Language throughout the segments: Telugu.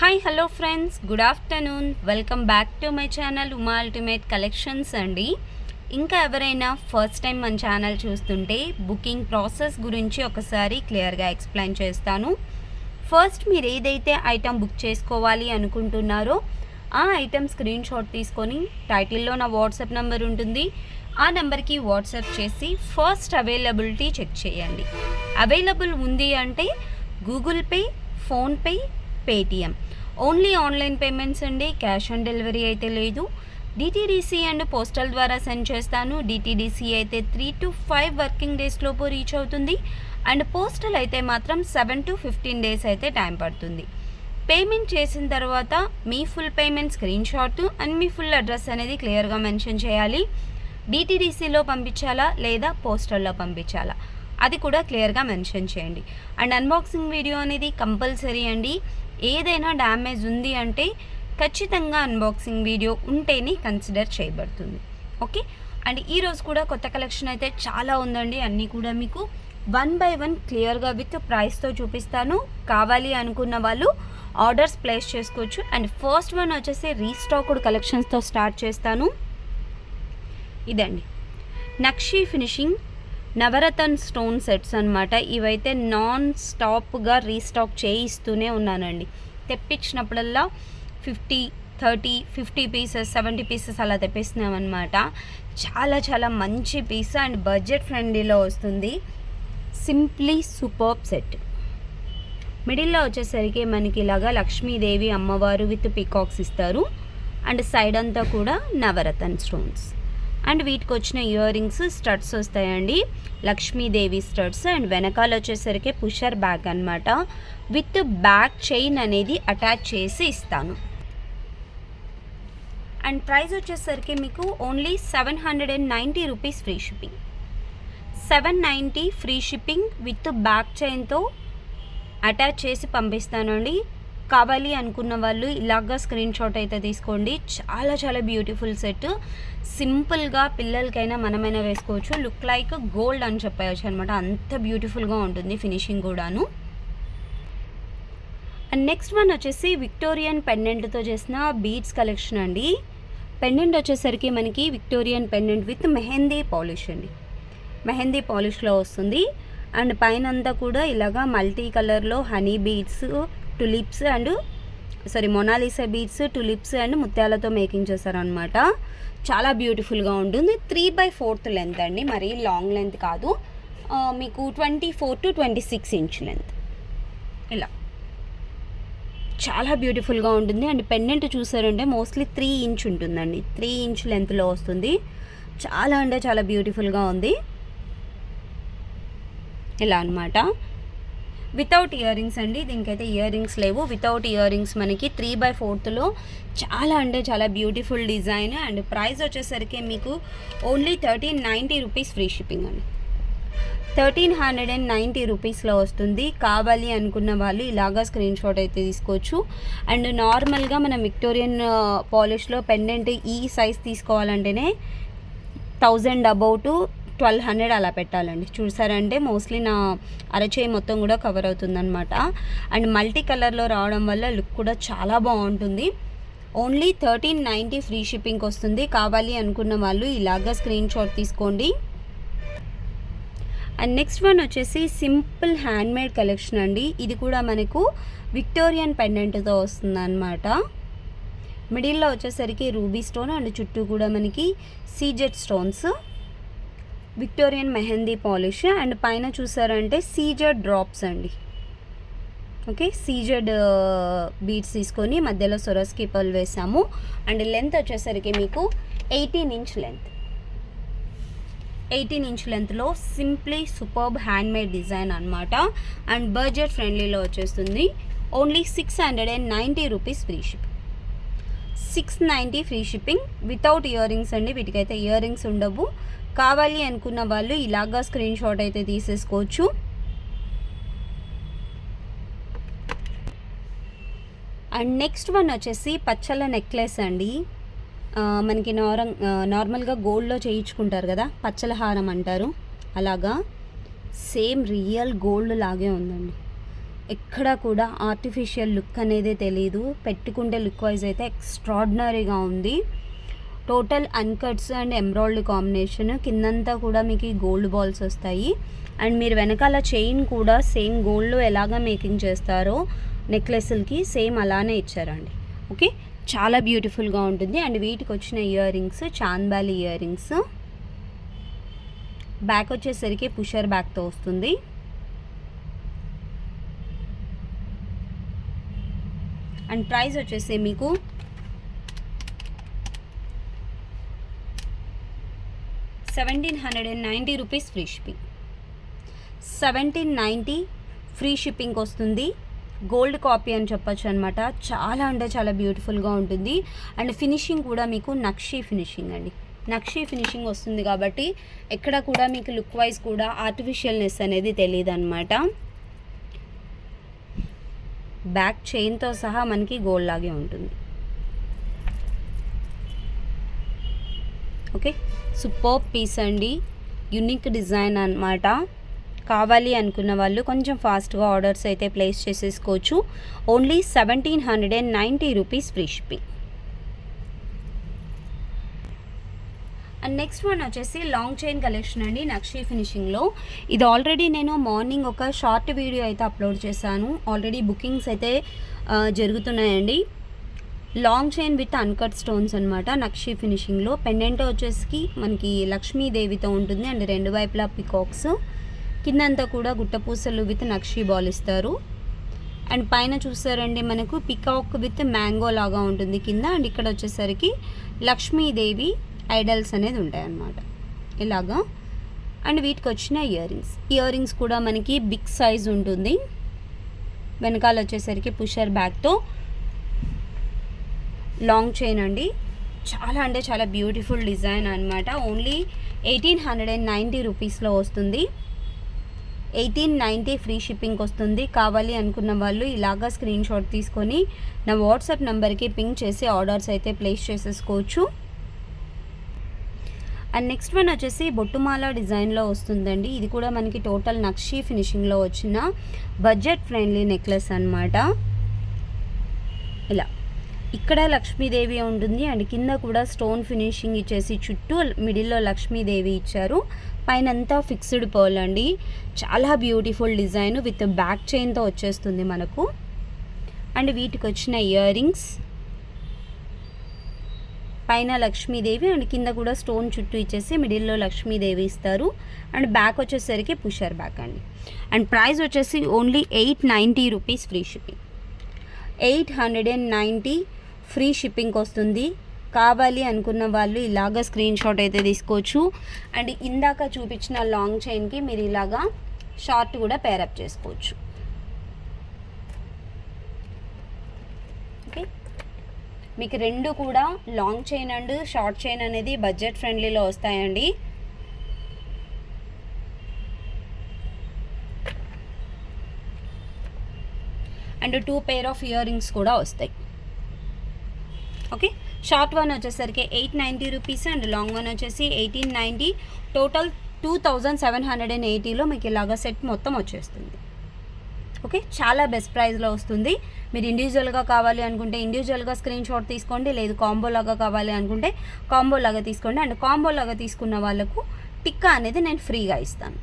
Hi hello friends, good afternoon. Welcome back to my channel Uma ultimate collections అండి. ఇంకా ఎవరైనా ఫస్ట్ టైం మన ఛానల్ చూస్తుంటే బుకింగ్ ప్రాసెస్ గురించి ఒకసారి క్లియర్గా ఎక్స్ప్లెయిన్ చేస్తాను. ఫస్ట్ మీరు ఏదైతే ఐటమ్ బుక్ చేసుకోవాలి అనుకుంటున్నారో ఆ ఐటమ్ స్క్రీన్ షాట్ తీసుకొని టైటిల్లో నా వాట్సాప్ నెంబర్ ఉంటుంది, ఆ నెంబర్కి వాట్సాప్ చేసి ఫస్ట్ అవైలబిలిటీ చెక్ చేయండి. అవైలబుల్ ఉంది అంటే Google Pay, PhonePe, Paytm only online payments అండి. క్యాష్ ఆన్ డెలివరీ అయితే లేదు. డిటీడీసీ అండ్ పోస్టల్ ద్వారా సెండ్ చేస్తాను. డిటీడీసీ అయితే 3 to 5 వర్కింగ్ డేస్ లోపు రీచ్ అవుతుంది అండ్ పోస్టల్ అయితే మాత్రం 7 to 15 డేస్ అయితే టైం పడుతుంది. పేమెంట్ చేసిన తర్వాత మీ full payment screen shot and మీ ఫుల్ అడ్రస్ అనేది క్లియర్గా మెన్షన్ చేయాలి. డిటీడీసీలో పంపించాలా లేదా పోస్టల్లో పంపించాలా అది కూడా క్లియర్గా మెన్షన్ చేయండి. అండ్ అన్బాక్సింగ్ వీడియో అనేది కంపల్సరీ అండి. ఏదైనా డ్యామేజ్ ఉంది అంటే ఖచ్చితంగా అన్బాక్సింగ్ వీడియో ఉంటేనే కన్సిడర్ చేయబడుతుంది. ఓకే, అండ్ ఈరోజు కూడా కొత్త కలెక్షన్ అయితే చాలా ఉందండి. అన్నీ కూడా మీకు 1 by 1 క్లియర్గా విత్ ప్రైస్తో చూపిస్తాను. కావాలి అనుకున్న వాళ్ళు ఆర్డర్స్ ప్లేస్ చేసుకోవచ్చు. అండ్ ఫస్ట్ వన్ వచ్చేసి రీస్టాక్డ్ కలెక్షన్స్తో స్టార్ట్ చేస్తాను. ఇదండి నక్షి ఫినిషింగ్ నవరత్న స్టోన్ సెట్స్ అనమాట. ఇవైతే నాన్ స్టాప్గా రీస్టాక్ చేయిస్తూనే ఉన్నానండి. తెప్పించినప్పుడల్లా 50 పీసెస్ 70 పీసెస్ అలా తెప్పిస్తున్నాం అనమాట. చాలా చాలా మంచి పీస్ అండ్ బడ్జెట్ ఫ్రెండ్లీలో వస్తుంది. Simply superb set. మిడిల్లో వచ్చేసరికి మనకి ఇలాగా లక్ష్మీదేవి అమ్మవారు విత్ పీకాక్స్ ఇస్తారు అండ్ సైడ్ అంతా కూడా నవరత్న స్టోన్స్ అండ్ వీటికి వచ్చిన ఇయర్ రింగ్స్ స్టడ్స్ వస్తాయండి. లక్ష్మీదేవి స్టడ్స్ అండ్ వెనకాల వచ్చేసరికి పుషర్ బ్యాగ్ అనమాట. విత్ బ్యాక్ చైన్ అనేది అటాచ్ చేసి ఇస్తాను. అండ్ ప్రైస్ వచ్చేసరికి మీకు only 790 rupees free shipping. 790 free shipping with back చైన్తో అటాచ్ చేసి పంపిస్తానండి. కావాలి అనుకున్న వాళ్ళు ఇలాగా స్క్రీన్ షాట్ అయితే తీసుకోండి. చాలా చాలా బ్యూటిఫుల్ సెట్. సింపుల్గా పిల్లలకైనా మనమైనా వేసుకోవచ్చు. లుక్ లైక్ గోల్డ్ అని చెప్పవచ్చు అనమాట. అంత బ్యూటిఫుల్గా ఉంటుంది ఫినిషింగ్ కూడాను. అండ్ నెక్స్ట్ వన్ వచ్చేసి విక్టోరియన్ పెండెంట్తో చేసిన బీడ్స్ కలెక్షన్ అండి. పెండెంట్ వచ్చేసరికి మనకి Victorian pendant with mehndi polish అండి. మెహందీ పాలిష్లో వస్తుంది అండ్ పైన అంతా కూడా ఇలాగా మల్టీ కలర్లో honey beads, tulips and Monalisa beads, tulips and ముత్యాలతో మేకింగ్ చేశారనమాట. చాలా బ్యూటిఫుల్గా ఉంటుంది. 3/4 లెంత్ అండి, మరీ లాంగ్ లెంత్ కాదు. మీకు 24 to 26 ఇంచ్ లెంత్. ఇలా చాలా బ్యూటిఫుల్గా ఉంటుంది. అండ్ పెండెంట్ చూసారంటే మోస్ట్లీ 3 ఇంచ్ ఉంటుందండి. 3 ఇంచ్ లెంత్లో వస్తుంది. చాలా అంటే చాలా బ్యూటిఫుల్గా ఉంది. ఇలా అనమాట. వితౌట్ ఇయర్ రింగ్స్ అండి. దీనికైతే ఇయర్ రింగ్స్ లేవు. వితౌట్ ఇయర్ రింగ్స్ మనకి 3/4లో చాలా అంటే చాలా బ్యూటిఫుల్ డిజైన్. అండ్ ప్రైస్ వచ్చేసరికి మీకు ఓన్లీ 1390 రూపీస్ ఫ్రీ షిప్పింగ్ అండి. 1390 రూపీస్లో వస్తుంది. కావాలి అనుకున్న వాళ్ళు ఇలాగా స్క్రీన్ షాట్ అయితే తీసుకోవచ్చు. అండ్ నార్మల్గా మనం విక్టోరియన్ పాలిష్లో పెండెంట్ ఈ సైజ్ తీసుకోవాలంటేనే 1000 అబౌవ్ టు 1200 అలా పెట్టాలండి. చూసారంటే మోస్ట్లీ నా అరచేయి మొత్తం కూడా కవర్ అవుతుందన్నమాట. అండ్ మల్టీ కలర్లో రావడం వల్ల లుక్ కూడా చాలా బాగుంటుంది. ఓన్లీ 1390 ఫ్రీ షిప్పింగ్కి వస్తుంది. కావాలి అనుకున్న వాళ్ళు ఇలాగా స్క్రీన్ షాట్ తీసుకోండి. అండ్ నెక్స్ట్ వన్ వచ్చేసి సింపుల్ హ్యాండ్మేడ్ కలెక్షన్ అండి. ఇది కూడా మనకు విక్టోరియన్ పెండెంట్తో వస్తుంది అనమాట. మిడిల్లో వచ్చేసరికి రూబీ స్టోన్ అండ్ చుట్టూ కూడా మనకి CZ stones, Victorian mehndi polish and పైన చూసారంటే సీజెడ్ డ్రాప్స్ అండి. ఓకే, సీజెడ్ బీడ్స్ తీసుకొని మధ్యలో సొరస్కి పర్ల్ వేసాము. అండ్ లెంత్ వచ్చేసరికి మీకు 18 ఇంచ్ లెంత్. 18 ఇంచ్ లెంత్లో సింప్లీ సూపర్బ్ హ్యాండ్మేడ్ డిజైన్ అనమాట. అండ్ బడ్జెట్ ఫ్రెండ్లీలో వచ్చేస్తుంది. Only 690 rupees free shipping. 690 free shipping without ear rings అండి. వీటికైతే ఇయర్ రింగ్స్ ఉండవు. కావాలి అనుకున్న వాళ్ళు ఇలాగా స్క్రీన్ షాట్ అయితే తీసేసుకోవచ్చు. అండ్ నెక్స్ట్ వన్ వచ్చేసి పచ్చల నెక్లెస్ అండి. మనకి నార్మల్గా గోల్డ్లో చేయించుకుంటారు కదా, పచ్చల హారం అంటారు. అలాగా సేమ్ రియల్ గోల్డ్ లాగే ఉందండి. ఎక్కడ కూడా ఆర్టిఫిషియల్ లుక్ అనేది తెలీదు. పెట్టుకుంటే లుక్ వైజ్ అయితే ఎక్స్ట్రాడినరీగా ఉంది. Total అన్కట్స్ and embroidery combination. కిందంతా కూడా మీకు గోల్డ్ బాల్స్ వస్తాయి. అండ్ మీరు వెనకాల చైన్ కూడా సేమ్ గోల్డ్లో ఎలాగ మేకింగ్ చేస్తారో నెక్లెస్లకి సేమ్ అలానే ఇచ్చారండి. ఓకే, చాలా బ్యూటిఫుల్గా ఉంటుంది. అండ్ వీటికి వచ్చిన ear rings chandbali ear rings. Back వచ్చేసరికి పుషర్ బ్యాక్తో వస్తుంది. అండ్ ప్రైస్ వచ్చేసి మీకు 1790 rupees free shipping. 1790 free shipping వస్తుంది. గోల్డ్ కాపీ అని చెప్పొచ్చు అనమాట. చాలా అంటే చాలా బ్యూటిఫుల్గా ఉంటుంది. అండ్ ఫినిషింగ్ కూడా మీకు నక్షీ ఫినిషింగ్ అండి. నక్షీ ఫినిషింగ్ వస్తుంది కాబట్టి ఎక్కడ కూడా మీకు లుక్ వైజ్ కూడా ఆర్టిఫిషియల్నెస్ అనేది తెలియదు అనమాట. బ్యాక్ చైన్తో సహా మనకి గోల్డ్ లాగే ఉంటుంది. ఓకే, సూపర్ పీస్ అండి. యూనిక్ డిజైన్ అన్నమాట. కావాలి అనుకున్న వాళ్ళు కొంచెం ఫాస్ట్గా ఆర్డర్స్ అయితే ప్లేస్ చేసేసుకోవచ్చు. Only 1790 rupees free shipping. And next one వచ్చేసి లాంగ్ చైన్ కలెక్షన్ అండి, నక్షీ ఫినిషింగ్లో. ఇది ఆల్రెడీ నేను మార్నింగ్ ఒక షార్ట్ వీడియో అయితే అప్లోడ్ చేశాను. ఆల్రెడీ బుకింగ్స్ అయితే జరుగుతున్నాయండి. Long chain with uncut stones అనమాట. నక్షీ ఫినిషింగ్లో పెండెంట్ వచ్చేసి మనకి లక్ష్మీదేవితో ఉంటుంది. అండ్ రెండు వైపులా పికాక్స్, కిందంతా కూడా గుట్టపూసలు విత్ నక్షీ బాల్ ఇస్తారు. అండ్ పైన చూస్తారండి మనకు పికాక్ విత్ మ్యాంగో లాగా ఉంటుంది కింద. అండ్ ఇక్కడ వచ్చేసరికి లక్ష్మీదేవి ఐడల్స్ అనేది ఉంటాయన్నమాట ఇలాగా. అండ్ వీటికి వచ్చిన ఇయర్ రింగ్స్ కూడా మనకి బిగ్ సైజ్ ఉంటుంది. వెనకాల వచ్చేసరికి పుషర్ బ్యాగ్తో లాంగ్ చైన్ అండి. చాలా అంటే చాలా బ్యూటిఫుల్ డిజైన్ అనమాట. ఓన్లీ 1890 రూపీస్లో వస్తుంది. 1890 ఫ్రీ షిప్పింగ్ వస్తుంది. కావాలి అనుకున్న వాళ్ళు ఇలాగా స్క్రీన్ షాట్ తీసుకొని నా వాట్సాప్ నెంబర్కి పింక్ చేసి ఆర్డర్స్ అయితే ప్లేస్ చేసేసుకోవచ్చు. అండ్ నెక్స్ట్ వన్ వచ్చేసి బొట్టుమాల డిజైన్లో వస్తుందండి. ఇది కూడా మనకి టోటల్ నక్షీ ఫినిషింగ్లో వచ్చిన బడ్జెట్ ఫ్రెండ్లీ నెక్లెస్ అనమాట. ఇలా ఇక్కడ లక్ష్మీదేవి ఉంటుంది. అండ్ కింద కూడా స్టోన్ ఫినిషింగ్ ఇచ్చేసి చుట్టూ మిడిల్లో లక్ష్మీదేవి ఇచ్చారు. పైన అంతా ఫిక్స్డ్ పర్ల్ అండి. చాలా బ్యూటిఫుల్ డిజైన్ విత్ బ్యాక్ చైన్తో వచ్చేస్తుంది మనకు. అండ్ వీటికి వచ్చిన ఇయర్ రింగ్స్, పైన లక్ష్మీదేవి అండ్ కింద కూడా స్టోన్ చుట్టూ ఇచ్చేసి మిడిల్లో లక్ష్మీదేవి ఇస్తారు. అండ్ బ్యాక్ వచ్చేసరికి పుషర్ బ్యాక్ అండి. అండ్ ప్రైస్ వచ్చేసి only 890 rupees free shipping. 890 free shipping వస్తుంది. కావాలి అనుకున్న వాళ్ళు ఇలాగ స్క్రీన్ షాట్ అయితే తీసుకోవచ్చు. అండ్ ఇందాక చూపించిన లాంగ్ చైన్కి మీరు ఇలాగా షార్ట్ కూడా పేరప్ చేసుకోవచ్చు. ఓకే, మీకు రెండు కూడా long chain and short chain అనేది బడ్జెట్ ఫ్రెండ్లీలో వస్తాయండి. And 2 pair of ear rings కూడా వస్తాయి. ఓకే, షార్ట్ వన్ వచ్చేసరికి 890 రూపీస్ అండ్ లాంగ్ వన్ వచ్చేసి 1890. టోటల్ 2780లో మీకు ఇలాగ సెట్ మొత్తం వచ్చేస్తుంది. ఓకే, చాలా బెస్ట్ ప్రైస్లో వస్తుంది. మీరు ఇండివిజువల్గా కావాలి అనుకుంటే ఇండివిజువల్గా స్క్రీన్ షాట్ తీసుకోండి, లేదు కాంబో లాగా కావాలి అనుకుంటే కాంబో లాగా తీసుకోండి. అండ్ కాంబో లాగా తీసుకున్న వాళ్ళకు టిక్కా అనేది నేను ఫ్రీగా ఇస్తాను.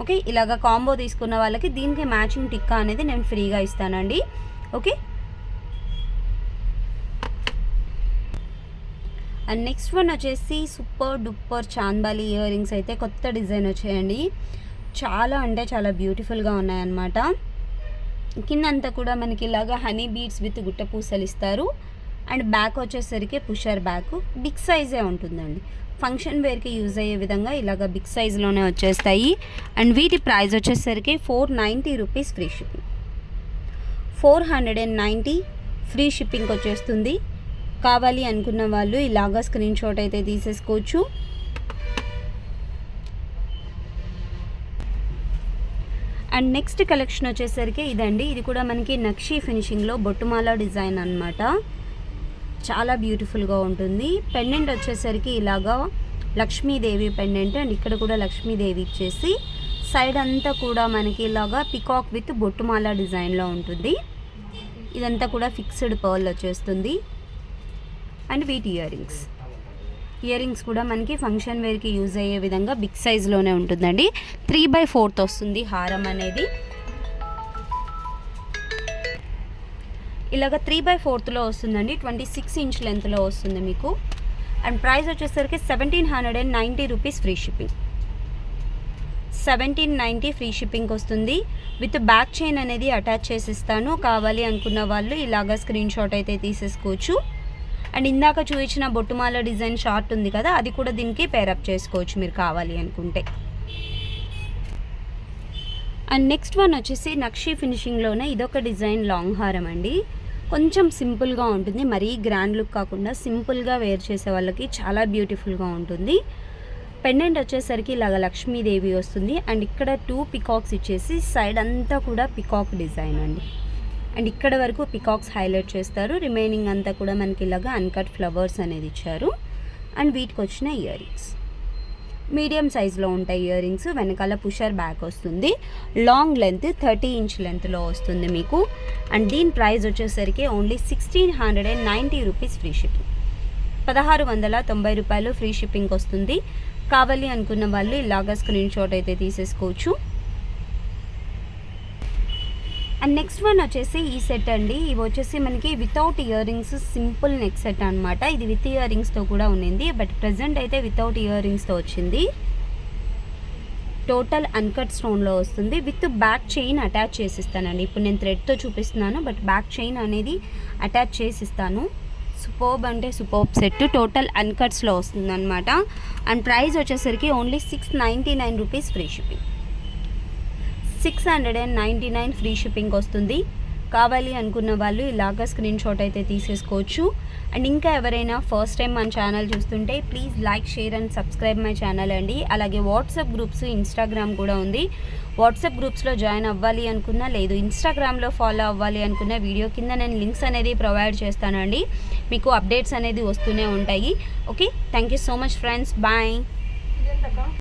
ఓకే, ఇలాగ కాంబో తీసుకున్న వాళ్ళకి దీనికి మ్యాచింగ్ టిక్కా అనేది నేను ఫ్రీగా ఇస్తానండి. ఓకే, అండ్ నెక్స్ట్ వన్ వచ్చేసి super duper chandbali ear rings అయితే కొత్త డిజైన్ వచ్చాయండి. చాలా అంటే చాలా బ్యూటిఫుల్గా ఉన్నాయన్నమాట. కిందంతా కూడా మనకి ఇలాగా హనీ బీడ్స్ విత్ గుట్ట పూసలు ఇస్తారు. అండ్ బ్యాక్ వచ్చేసరికి పుషర్ బ్యాక్ బిగ్ సైజే ఉంటుందండి. ఫంక్షన్ వేర్కి యూజ్ అయ్యే విధంగా ఇలాగ బిగ్ సైజ్లోనే వచ్చేస్తాయి. అండ్ వీటి ప్రైస్ వచ్చేసరికి 490 rupees free shipping. 490 free shipping వచ్చేస్తుంది. కావాలి అనుకున్న వాళ్ళు ఇలాగా స్క్రీన్ షాట్ అయితే తీసేసుకోవచ్చు. అండ్ నెక్స్ట్ కలెక్షన్ వచ్చేసరికి ఇదండి. ఇది కూడా మనకి నక్షీ ఫినిషింగ్లో బొట్టుమాల డిజైన్ అనమాట. చాలా బ్యూటిఫుల్గా ఉంటుంది. పెండెంట్ వచ్చేసరికి ఇలాగా లక్ష్మీదేవి పెండెంట్ అండ్ ఇక్కడ కూడా లక్ష్మీదేవి ఇచ్చేసి సైడ్ అంతా కూడా మనకి ఇలాగా పికాక్ విత్ బొట్టుమాల డిజైన్లో ఉంటుంది. ఇదంతా కూడా ఫిక్స్డ్ పర్ల్ వచ్చేస్తుంది. అండ్ వీటి ఇయర్ రింగ్స్ కూడా మనకి ఫంక్షన్ వేర్కి యూజ్ అయ్యే విధంగా బిగ్ సైజ్లోనే ఉంటుందండి. 3/4 వస్తుంది హారం అనేది. ఇలాగ 3/4లో వస్తుందండి. 26 ఇంచ్ లెంత్లో వస్తుంది మీకు. అండ్ ప్రైస్ వచ్చేసరికి 1790 rupees free shipping. 1790 free shipping వస్తుంది. విత్ బ్యాక్ చైన్ అనేది అటాచ్ చేసిస్తాను. కావాలి అనుకున్న వాళ్ళు ఇలాగ స్క్రీన్ షాట్ అయితే తీసేసుకోవచ్చు. అండ్ ఇందాక చూపించిన బొట్టుమాల డిజైన్ షార్ట్ ఉంది కదా, అది కూడా దీనికి పేరప్ చేసుకోవచ్చు మీరు కావాలి అనుకుంటే. అండ్ నెక్స్ట్ వన్ వచ్చేసి నక్షి ఫినిషింగ్లోనే ఇదొక డిజైన్ లాంగ్ హారం అండి. కొంచెం సింపుల్గా ఉంటుంది, మరీ గ్రాండ్ లుక్ కాకుండా సింపుల్గా వేర్ చేసే వాళ్ళకి చాలా బ్యూటిఫుల్గా ఉంటుంది. పెండెంట్ వచ్చేసరికి ఇలాగ లక్ష్మీదేవి వస్తుంది. అండ్ ఇక్కడ 2 పికాక్స్ ఇచ్చేసి సైడ్ అంతా కూడా పికాక్ డిజైన్ అండి. అండ్ ఇక్కడ వరకు పికాక్స్ హైలైట్ చేస్తారు. రిమైనింగ్ అంతా కూడా మనకి ఇలాగ అన్కట్ ఫ్లవర్స్ అనేది ఇచ్చారు. అండ్ వీటికి వచ్చిన ఇయర్ రింగ్స్ మీడియం సైజ్లో ఉంటాయి. ఇయర్ రింగ్స్ వెనకాల పుషర్ బ్యాక్ వస్తుంది. లాంగ్ లెంత్ 30 ఇంచ్ లెంత్లో వస్తుంది మీకు. అండ్ దీని ప్రైస్ వచ్చేసరికి ఓన్లీ 1690 రూపీస్ ఫ్రీ షిప్పింగ్. 1690 రూపాయలు ఫ్రీ షిప్పింగ్ వస్తుంది. కావాలి అనుకున్న వాళ్ళు ఇలాగా స్క్రీన్ షాట్ అయితే తీసేసుకోవచ్చు. అండ్ నెక్స్ట్ వన్ వచ్చేసి ఈ సెట్ అండి. ఇవి వచ్చేసి మనకి without ear rings simple neck set అనమాట. ఇది విత్ ఇయర్ రింగ్స్తో కూడా ఉండింది, బట్ ప్రజెంట్ అయితే వితౌట్ ఇయర్ రింగ్స్తో వచ్చింది. టోటల్ అన్కట్ స్టోన్లో వస్తుంది. విత్ బ్యాక్ చైన్ అటాచ్ చేసిస్తానండి. ఇప్పుడు నేను థ్రెడ్తో చూపిస్తున్నాను, బట్ బ్యాక్ చైన్ అనేది అటాచ్ చేసిస్తాను. సూపర్బ్ అంటే సూపర్బ్ సెట్. టోటల్ అన్కట్స్లో వస్తుంది అనమాట. అండ్ ప్రైస్ వచ్చేసరికి only 699 rupees free shipping. 699 free shipping వస్తుంది. కావాలి అనుకున్న వాళ్ళు ఇలాగా స్క్రీన్ షాట్ అయితే తీసేసుకోవచ్చు. అండ్ ఇంకా ఎవరైనా ఫస్ట్ టైం మన ఛానల్ చూస్తుంటే please like, share and subscribe my channel అండి. అలాగే వాట్సాప్ గ్రూప్స్, ఇన్స్టాగ్రామ్ కూడా ఉంది. వాట్సాప్ గ్రూప్స్లో జాయిన్ అవ్వాలి అనుకున్నా, లేదు ఇన్స్టాగ్రామ్లో ఫాలో అవ్వాలి అనుకున్న వీడియో కింద నేను లింక్స్ అనేది ప్రొవైడ్ చేస్తానండి. మీకు అప్డేట్స్ అనేది వస్తూనే ఉంటాయి. Okay, thank you so much friends. Bye.